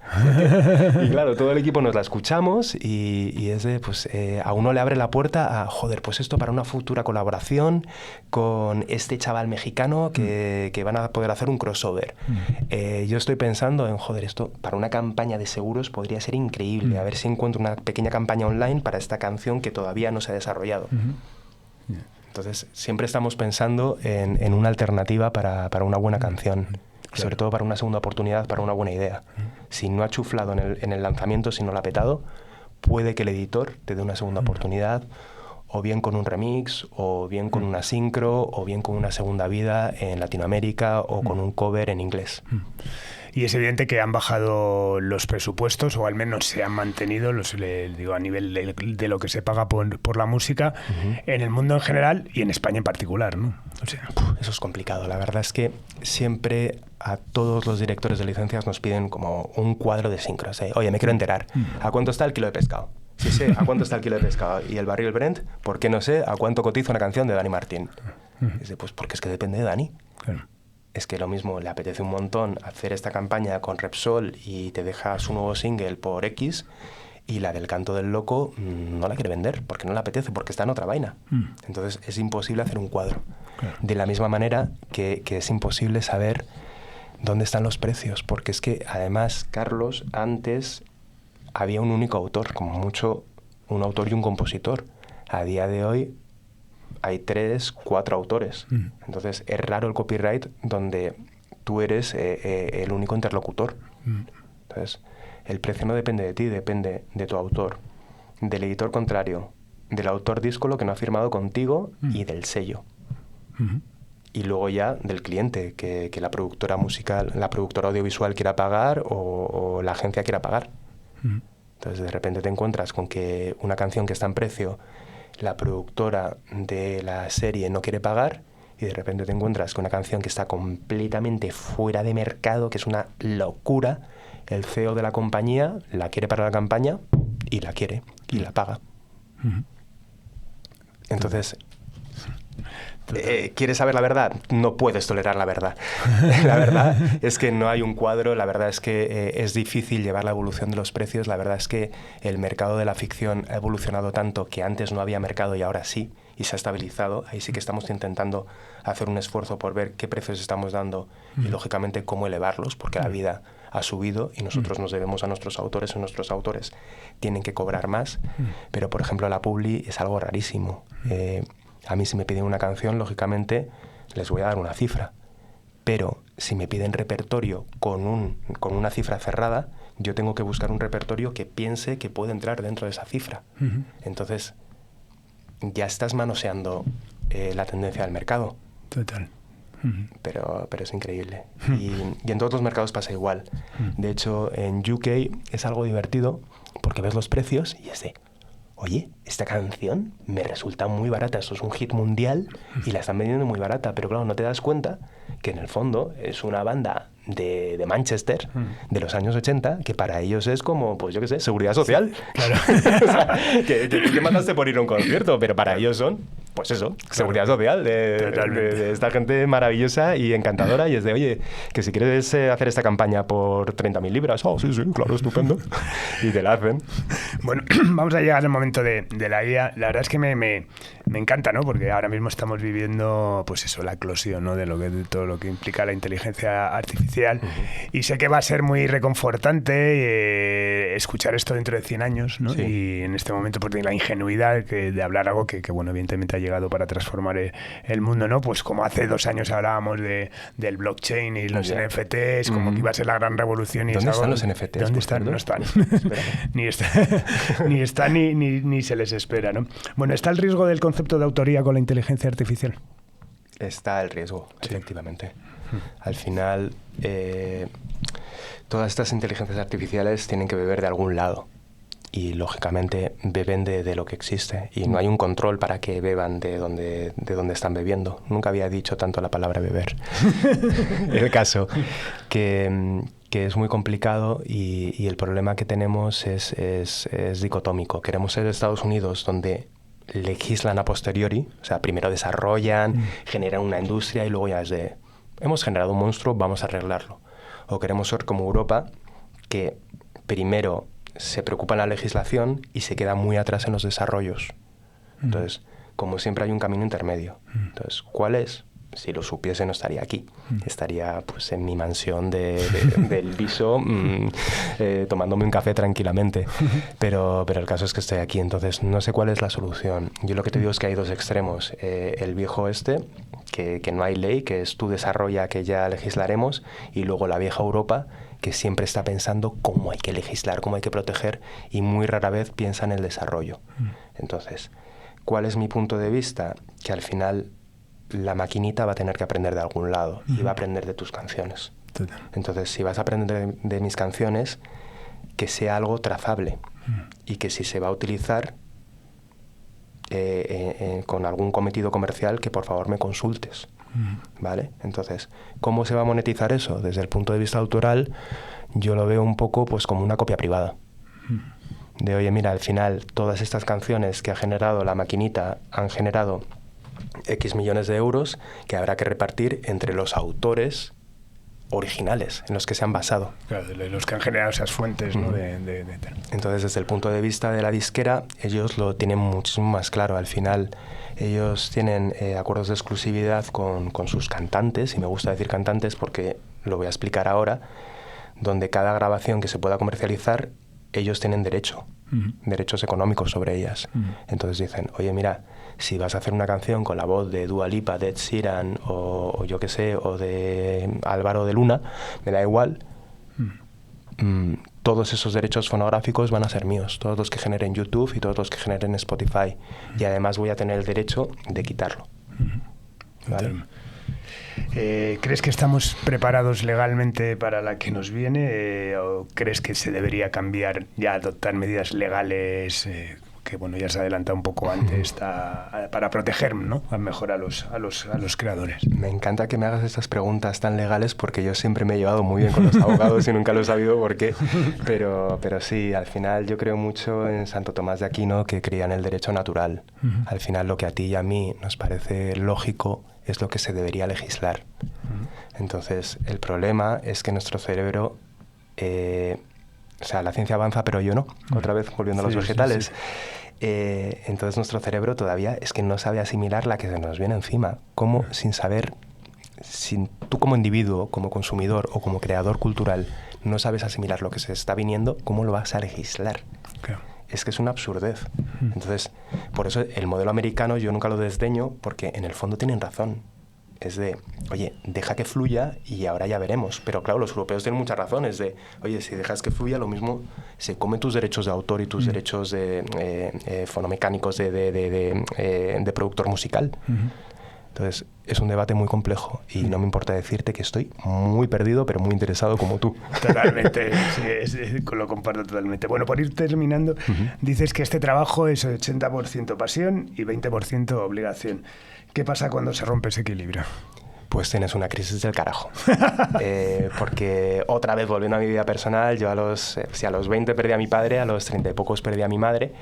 Y claro, todo el equipo nos la escuchamos y es de, pues, a uno le abre la puerta a, joder, pues esto para una futura colaboración con este chaval mexicano que van a poder hacer un crossover. Yo estoy pensando en, joder, esto para una campaña de seguros podría ser increíble. A ver si encuentro una pequeña campaña online para esta canción que todavía no se ha desarrollado. Entonces, siempre estamos pensando en una alternativa para una buena canción, sobre todo para una segunda oportunidad, para una buena idea. Si no ha chuflado en el lanzamiento, si no lo ha petado, puede que el editor te dé una segunda oportunidad, o bien con un remix, o bien con una sincro, o bien con una segunda vida en Latinoamérica, o con un cover en inglés. Y es evidente que han bajado los presupuestos, o al menos se han mantenido, digo, a nivel de lo que se paga por la música, en el mundo en general y en España en particular, ¿no? O sea, eso es complicado. La verdad es que siempre a todos los directores de licencias nos piden como un cuadro de sincros. Oye, me quiero enterar. ¿A cuánto está el kilo de pescado? Sí sé a cuánto está el kilo de pescado. ¿Y el barril Brent? ¿Por qué no sé a cuánto cotiza una canción de Dani Martín? Pues porque es que depende de Dani. Claro. Es que lo mismo, le apetece un montón hacer esta campaña con Repsol y te deja su nuevo single por X, y la del Canto del Loco no la quiere vender porque no le apetece, porque está en otra vaina. Entonces es imposible hacer un cuadro. Claro. De la misma manera que es imposible saber dónde están los precios, porque es que además, Carlos, antes había un único autor, como mucho un autor y un compositor. A día de hoy hay 3, 4 autores. Entonces es raro el copyright donde tú eres el único interlocutor. Entonces el precio no depende de ti, depende de tu autor, del editor contrario, del autor díscolo que no ha firmado contigo y del sello. Y luego ya del cliente, que la productora musical, la productora audiovisual quiera pagar, o la agencia quiera pagar. Entonces de repente te encuentras con que una canción que está en precio, la productora de la serie no quiere pagar, y de repente te encuentras con una canción que está completamente fuera de mercado, que es una locura. El CEO de la compañía la quiere para la campaña, y la quiere, y la paga. Entonces, ¿quieres saber la verdad? No puedes tolerar la verdad. La verdad es que no hay un cuadro, la verdad es que es difícil llevar la evolución de los precios, la verdad es que el mercado de la ficción ha evolucionado tanto que antes no había mercado y ahora sí, y se ha estabilizado. Ahí sí que estamos intentando hacer un esfuerzo por ver qué precios estamos dando y, lógicamente, cómo elevarlos, porque la vida ha subido y nosotros nos debemos a nuestros autores, y nuestros autores tienen que cobrar más. Pero, por ejemplo, la publi es algo rarísimo. A mí, si me piden una canción, lógicamente les voy a dar una cifra. Pero si me piden repertorio con una cifra cerrada, yo tengo que buscar un repertorio que piense que puede entrar dentro de esa cifra. Entonces, ya estás manoseando la tendencia del mercado. Total. Pero es increíble. Y en todos los mercados pasa igual. De hecho, en UK es algo divertido porque ves los precios y es de, oye, esta canción me resulta muy barata, esto es un hit mundial y la están vendiendo muy barata, pero claro, no te das cuenta que en el fondo es una banda de Manchester de los años 80 que para ellos es como, pues yo qué sé, seguridad social. Sí, claro. O sea, que mataste por ir a un concierto, pero para ellos son, pues eso, claro, seguridad social de esta gente maravillosa y encantadora, y es de, oye, que si quieres hacer esta campaña por 30.000 libras, oh, sí, claro, estupendo, y te la hacen. Bueno, vamos a llegar al momento de la IA. La verdad es que me encanta, ¿no? Porque ahora mismo estamos viviendo, pues eso, la eclosión, ¿no? De todo lo que implica la inteligencia artificial. Y sé que va a ser muy reconfortante escuchar esto dentro de 100 años, ¿no? Sí. Y en este momento, pues, la ingenuidad de hablar algo que, bueno, evidentemente ha llegado para transformar el mundo, ¿no? Pues como hace 2 años hablábamos del blockchain y los NFTs, como que iba a ser la gran revolución. Y ¿dónde están los NFTs? ¿Dónde están? No están. ni están ni se les espera, ¿no? Bueno, ¿está el riesgo del concepto de autoría con la inteligencia artificial? Está el riesgo, sí, efectivamente. Al final, todas estas inteligencias artificiales tienen que beber de algún lado. y lógicamente beben de lo que existe y no hay un control para que beban de donde están bebiendo. Nunca había dicho tanto la palabra beber. El caso que es muy complicado y el problema que tenemos es dicotómico. Queremos ser Estados Unidos, donde legislan a posteriori, o sea, primero desarrollan, generan una industria y luego ya es de, hemos generado un monstruo, vamos a arreglarlo. O queremos ser como Europa, que primero se preocupa en la legislación y se queda muy atrás en los desarrollos. Entonces, como siempre hay un camino intermedio. Entonces, ¿cuál es? Si lo supiese no estaría aquí. Estaría pues en mi mansión del piso tomándome un café tranquilamente. Pero el caso es que estoy aquí, entonces no sé cuál es la solución. Yo lo que te digo es que hay dos extremos. El viejo oeste, que no hay ley, que es tú desarrolla, que ya legislaremos, y luego la vieja Europa, que siempre está pensando cómo hay que legislar, cómo hay que proteger, y muy rara vez piensa en el desarrollo. Entonces, ¿cuál es mi punto de vista? Que al final la maquinita va a tener que aprender de algún lado y va a aprender de tus canciones. Entonces, si vas a aprender de mis canciones, que sea algo trazable y que si se va a utilizar con algún cometido comercial, que por favor me consultes. ¿Vale? Entonces, ¿cómo se va a monetizar eso? Desde el punto de vista autoral, yo lo veo un poco pues como una copia privada. De, oye, mira, al final todas estas canciones que ha generado la maquinita han generado X millones de euros que habrá que repartir entre los autores originales en los que se han basado. Claro, de los que han generado esas fuentes, ¿no? Entonces, desde el punto de vista de la disquera, ellos lo tienen muchísimo más claro. Al final, ellos tienen acuerdos de exclusividad con sus cantantes, y me gusta decir cantantes porque lo voy a explicar ahora, donde cada grabación que se pueda comercializar, ellos tienen derechos económicos sobre ellas. Entonces dicen, oye, mira, si vas a hacer una canción con la voz de Dua Lipa, de Ed Sheeran, o yo qué sé, o de Álvaro de Luna, me da igual, todos esos derechos fonográficos van a ser míos, todos los que generen YouTube y todos los que generen Spotify, y además voy a tener el derecho de quitarlo. ¿Vale? ¿Crees que estamos preparados legalmente para la que nos viene o crees que se debería cambiar, ya adoptar medidas legales que bueno, ya se adelanta un poco antes para proteger, ¿no? Mejor a los creadores? Me encanta que me hagas estas preguntas tan legales porque yo siempre me he llevado muy bien con los abogados y nunca lo he sabido por qué, pero sí, al final yo creo mucho en Santo Tomás de Aquino, que creía en el derecho natural. Al final lo que a ti y a mí nos parece lógico es lo que se debería legislar. Entonces, el problema es que nuestro cerebro, o sea, la ciencia avanza, pero yo no. Otra vez, volviendo a los vegetales. Sí. Entonces, nuestro cerebro todavía es que no sabe asimilar la que se nos viene encima. ¿Cómo, sin saber, tú como individuo, como consumidor o como creador cultural, no sabes asimilar lo que se está viniendo, cómo lo vas a legislar? Claro. Es que es una absurdez. Entonces, por eso el modelo americano yo nunca lo desdeño, porque en el fondo tienen razón. Es de, oye, deja que fluya y ahora ya veremos. Pero claro, los europeos tienen muchas razones de, oye, si dejas que fluya, lo mismo se come tus derechos de autor y tus derechos de fonomecánicos de productor musical. Entonces, es un debate muy complejo y no me importa decirte que estoy muy perdido, pero muy interesado como tú. Totalmente, sí, lo comparto totalmente. Bueno, por ir terminando, dices que este trabajo es 80% pasión y 20% obligación. ¿Qué pasa cuando se rompe ese equilibrio? Pues tienes una crisis del carajo. Porque otra vez, volviendo a mi vida personal, yo a los 20 perdí a mi padre, a los 30 y pocos perdí a mi madre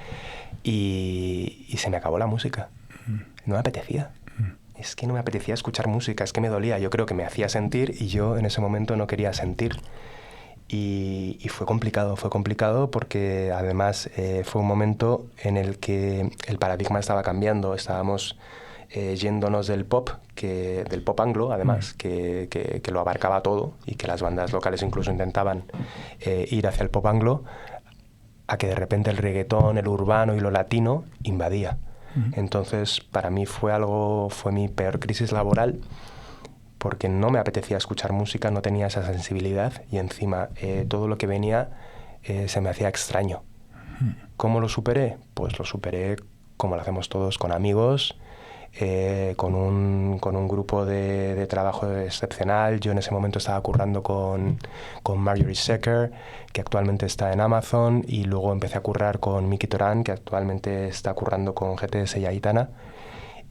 y se me acabó la música. No me apetecía. Es que no me apetecía escuchar música, es que me dolía. Yo creo que me hacía sentir y yo en ese momento no quería sentir. Y fue complicado porque además fue un momento en el que el paradigma estaba cambiando. Estábamos yéndonos del pop anglo, además, que lo abarcaba todo y que las bandas locales incluso intentaban ir hacia el pop anglo, a que de repente el reggaetón, el urbano y lo latino invadía. Entonces, para mí fue mi peor crisis laboral, porque no me apetecía escuchar música, no tenía esa sensibilidad y encima todo lo que venía se me hacía extraño. ¿Cómo lo superé? Pues lo superé como lo hacemos todos, con amigos, con un grupo de trabajo excepcional. Yo en ese momento estaba currando con Marjorie Secker, que actualmente está en Amazon, y luego empecé a currar con Miki Torán, que actualmente está currando con GTS y Aitana.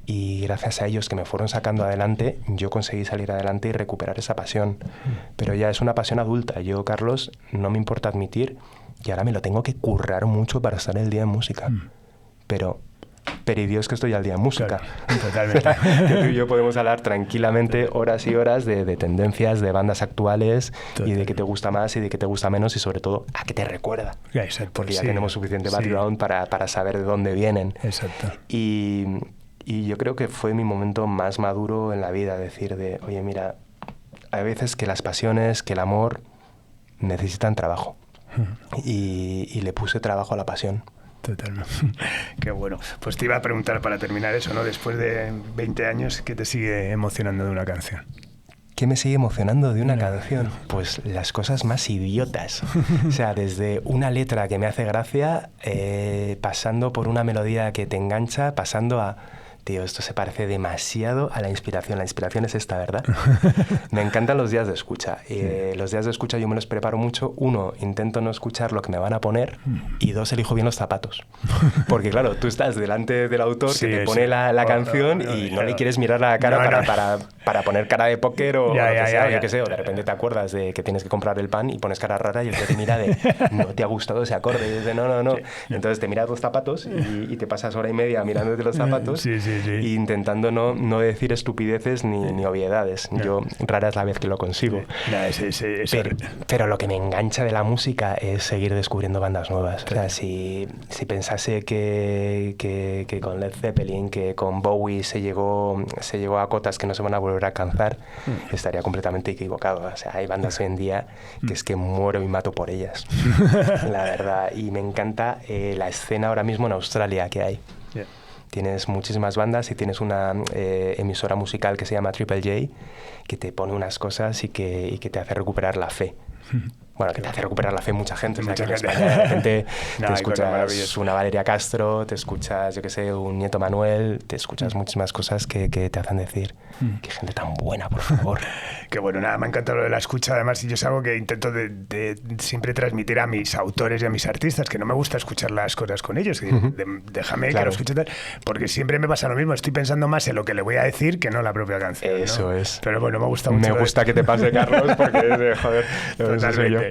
Y gracias a ellos, que me fueron sacando adelante, yo conseguí salir adelante y recuperar esa pasión. Pero ya es una pasión adulta. Yo, Carlos, no me importa admitir que ahora me lo tengo que currar mucho para estar el día en música. Pero y Dios que estoy al día en música. Claro, totalmente. Que tú y yo podemos hablar tranquilamente horas y horas de tendencias, de bandas actuales, y de qué te gusta más y de qué te gusta menos, y sobre todo a qué te recuerda. Exacto, porque ya tenemos suficiente background para saber de dónde vienen. Exacto. Y yo creo que fue mi momento más maduro en la vida, decir de, oye, mira, hay veces que las pasiones, que el amor necesitan trabajo. Y le puse trabajo a la pasión. Totalmente. Qué bueno. Pues te iba a preguntar para terminar eso, ¿no? Después de 20 años, ¿qué te sigue emocionando de una canción? ¿Qué me sigue emocionando de una canción? Pues las cosas más idiotas. O sea, desde una letra que me hace gracia, pasando por una melodía que te engancha, pasando a... Tío, esto se parece demasiado a la inspiración. La inspiración es esta, ¿verdad? Me encantan los días de escucha. Los días de escucha yo me los preparo mucho. 1, intento no escuchar lo que me van a poner. Y 2, elijo bien los zapatos. Porque claro, tú estás delante del autor que te pone la canción y no le quieres mirar a la cara para poner cara de póker o lo que sea, yo qué sé. O de repente te acuerdas de que tienes que comprar el pan y pones cara rara y el que te mira de no te ha gustado ese acorde. Y dices, no. Entonces te miras los zapatos y te pasas hora y media mirándote los zapatos. Sí. Intentando no decir estupideces ni obviedades. Yo rara es la vez que lo consigo. Pero lo que me engancha de la música es seguir descubriendo bandas nuevas. O sea, si pensase que con Led Zeppelin, que con Bowie se llegó a cotas que no se van a volver a alcanzar, estaría completamente equivocado. O sea, hay bandas hoy en día que es que muero y mato por ellas. La verdad. Y me encanta la escena ahora mismo en Australia que hay. Tienes muchísimas bandas y tienes una emisora musical que se llama Triple J, que te pone unas cosas y que te hace recuperar la fe. Bueno, que te hace recuperar la fe mucha gente. O sea, que en España de repente te escuchas una Valeria Castro, te escuchas, yo qué sé, un Nieto Manuel, te escuchas muchísimas cosas que te hacen decir qué gente tan buena, por favor. Qué bueno, nada, me ha encantado lo de la escucha. Además, yo es algo que intento de siempre transmitir a mis autores y a mis artistas, que no me gusta escuchar las cosas con ellos. Déjame que lo escuche tal, porque siempre me pasa lo mismo. Estoy pensando más en lo que le voy a decir que no en la propia canción. Eso es. Pero bueno, me gusta mucho. Me gusta que te pase, Carlos, porque, joder, totalmente.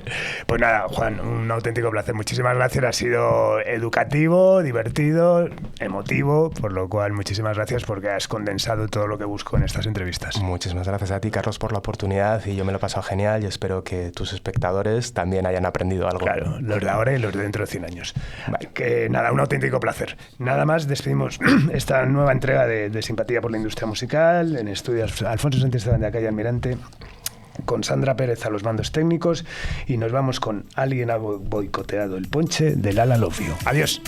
Pues nada, Juan, un auténtico placer. Muchísimas gracias. Ha sido educativo, divertido, emotivo, por lo cual muchísimas gracias porque has condensado todo lo que busco en estas entrevistas. Muchísimas gracias a ti, Carlos, por la oportunidad, y yo me lo he pasado genial y espero que tus espectadores también hayan aprendido algo. Claro, los de ahora y los de dentro de 100 años. Vale. Que nada, un auténtico placer. Nada más, despedimos esta nueva entrega de Simpatía por la Industria Musical en estudios Alfonso Santisteban de la calle Almirante, con Sandra Pérez a los mandos técnicos, y nos vamos con Alguien ha boicoteado el ponche de Lala Love You. Adiós.